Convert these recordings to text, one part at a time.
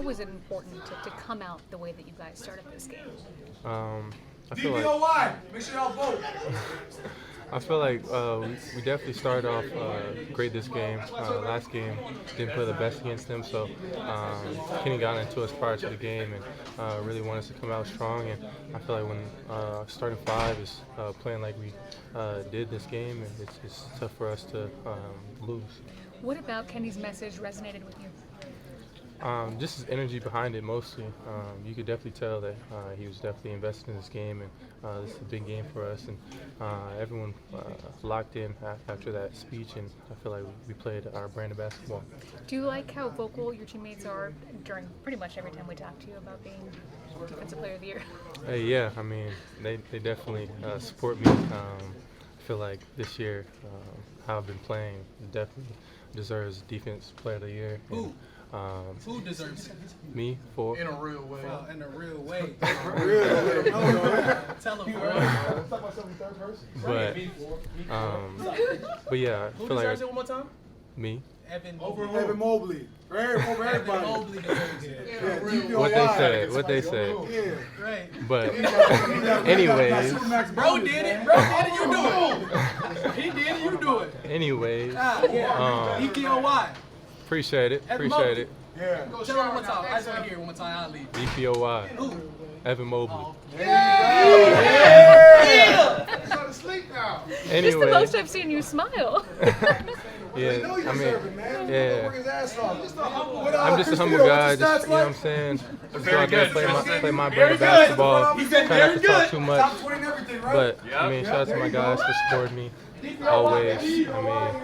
was it important to come out the way that you guys started this game? I feel like, make sure y'all vote. I feel like we definitely started off great this game. Last game didn't play the best against them, so Kenny got into us prior to the game and really wanted us to come out strong. And I feel like when starting five is playing like we did this game, it's tough for us to lose. What about Kenny's message resonated with you? Just his energy behind it mostly. You could definitely tell that he was definitely invested in this game, and this is a big game for us. And everyone locked in after that speech, and I feel like we played our brand of basketball. Do you like how vocal your teammates are during pretty much every time we talk to you about being Defensive Player of the Year? Yeah, I mean, they definitely support me. I feel like this year, how I've been playing definitely deserves Defense Player of the Year. And, who deserves it? Me, for In a real way. Well, in a real way. Tell them, but yeah, I Who feel like deserves it one more time? me. Evan Evan Mobley. Over Evan everybody. Mobley deserves it. Yeah, What they said. Yeah. Right. But anyways, Bro did it. You do it. He did it. You do it. anyways, EPOY. appreciate it. Evan Appreciate Mobley. it. Yeah. Go tell him one more time. I just want to hear it one more time. I'll leave. DPOY. Evan Mobley. He's trying to sleep now. This is the Anyway, most I've seen you smile. yeah, know you I deserve it, mean, man. yeah. Work his ass off. I'm just a humble guy, just, you know what I'm saying? Just go out there and play my brand of basketball. Try not to talk too much. Top 20 and everything, right? But, I mean, shout out to my guys for supporting me. Always. I mean,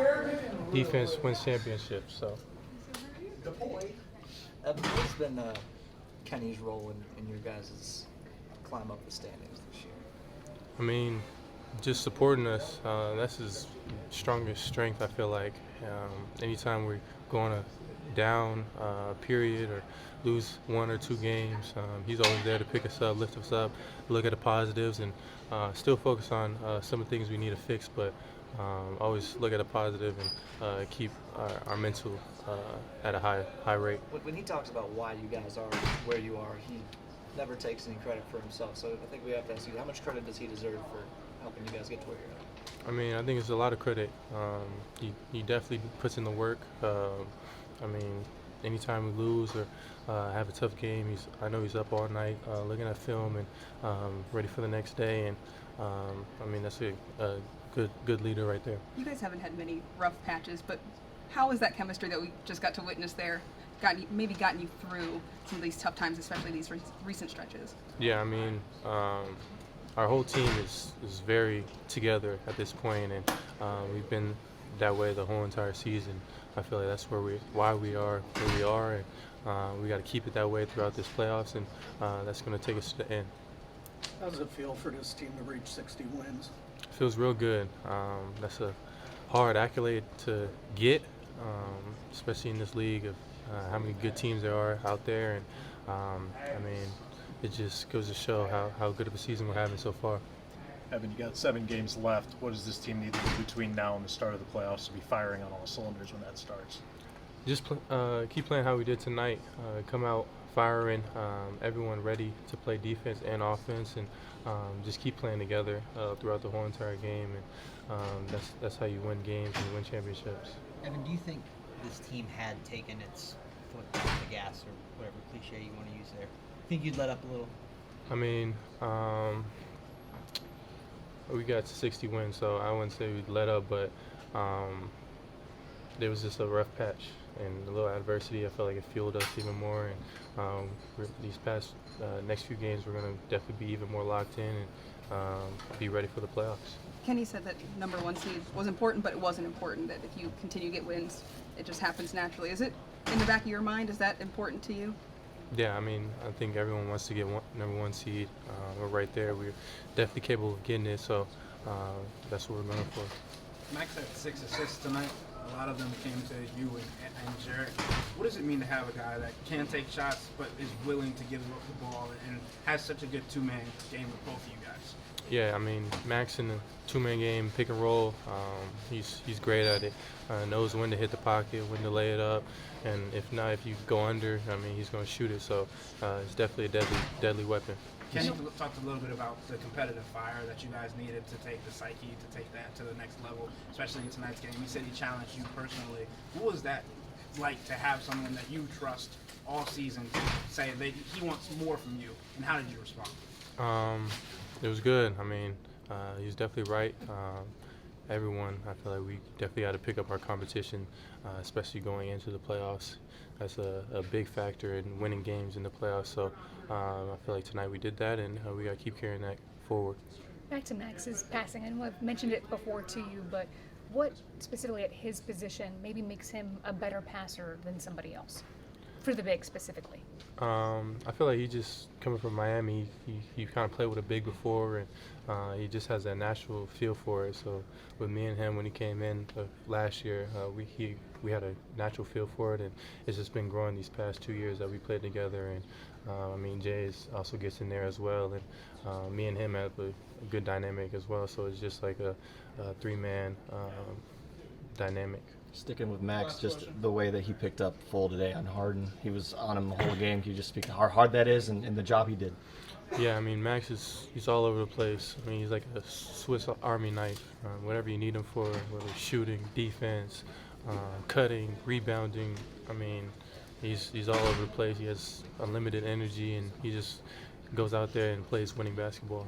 defense wins championships, so. What's been Kenny's role in your guys' climb up the standings this year? I mean, just supporting us. That's his strongest strength, I feel like. Anytime we're going a down period or lose one or two games, he's always there to pick us up, lift us up, look at the positives, and still focus on some of the things we need to fix, but always look at a positive and keep our mental at a high rate. When he talks about why you guys are where you are, he never takes any credit for himself. So I think we have to ask you, how much credit does he deserve for helping you guys get to where you're at? I mean, I think it's a lot of credit. He definitely puts in the work. I mean, anytime we lose or have a tough game, I know he's up all night looking at film and ready for the next day. And I mean, that's a good leader right there. You guys haven't had many rough patches, but how is that chemistry that we just got to witness there gotten you through some of these tough times, especially these recent stretches? Yeah, I mean, our whole team is very together at this point, and we've been that way the whole entire season. I feel like that's why we are where we are, and we got to keep it that way throughout this playoffs, and that's going to take us to the end. How does it feel for this team to reach 60 wins? Feels real good. That's a hard accolade to get, especially in this league of how many good teams there are out there, and I mean, it just goes to show how good of a season we're having so far. Evan, you got 7 games left. What does this team need to do between now and the start of the playoffs to be firing on all cylinders when that starts? Just keep playing how we did tonight. Come out firing, everyone ready to play defense and offense, and just keep playing together throughout the whole entire game. And that's how you win games and you win championships. Evan, do you think this team had taken its foot off the gas, or whatever cliche you want to use there? Think you'd let up a little? I mean, we got 60 wins, so I wouldn't say we'd let up, but there was just a rough patch and a little adversity. I felt like it fueled us even more, and these past next few games we're going to definitely be even more locked in and be ready for the playoffs. Kenny said that number 1 seed was important, but it wasn't important, that if you continue to get wins, it just happens naturally. Is it in the back of your mind? Is that important to you? Yeah, I mean, I think everyone wants to get number 1 seed. We're right there. We're definitely capable of getting it, so that's what we're going for. Max had 6 assists tonight. A lot of them came to you and Jarrett. What does it mean to have a guy that can take shots but is willing to give up the ball and has such a good two-man game with both of you guys? Yeah, I mean, Max in the two-man game, pick and roll, he's great at it. Knows when to hit the pocket, when to lay it up, and if not, if you go under, I mean, he's going to shoot it. So it's definitely a deadly weapon. Kenny talked a little bit about the competitive fire that you guys needed to take the psyche, to take that to the next level, especially in tonight's game. He said he challenged you personally. What was that like to have someone that you trust all season say that he wants more from you, and how did you respond? It was good. I mean, he was definitely right. Everyone, I feel like we definitely had to pick up our competition, especially going into the playoffs. That's a big factor in winning games in the playoffs. So I feel like tonight we did that, and we got to keep carrying that forward. Back to Max's passing, and I've mentioned it before to you, but what specifically at his position maybe makes him a better passer than somebody else? For the big specifically. I feel like he just coming from Miami, he kind of played with a big before, and he just has that natural feel for it. So with me and him, when he came in last year, we had a natural feel for it, and it's just been growing these past 2 years that we played together. And I mean, Jay also gets in there as well, and me and him have a good dynamic as well. So it's just like a three-man dynamic. Sticking with Max, just the way that he picked up full today on Harden. He was on him the whole game. Can you just speak to how hard that is and the job he did? Yeah, I mean, Max he's all over the place. I mean, he's like a Swiss Army knife. Whatever you need him for, whether it's shooting, defense, cutting, rebounding. I mean, he's all over the place. He has unlimited energy, and he just goes out there and plays winning basketball.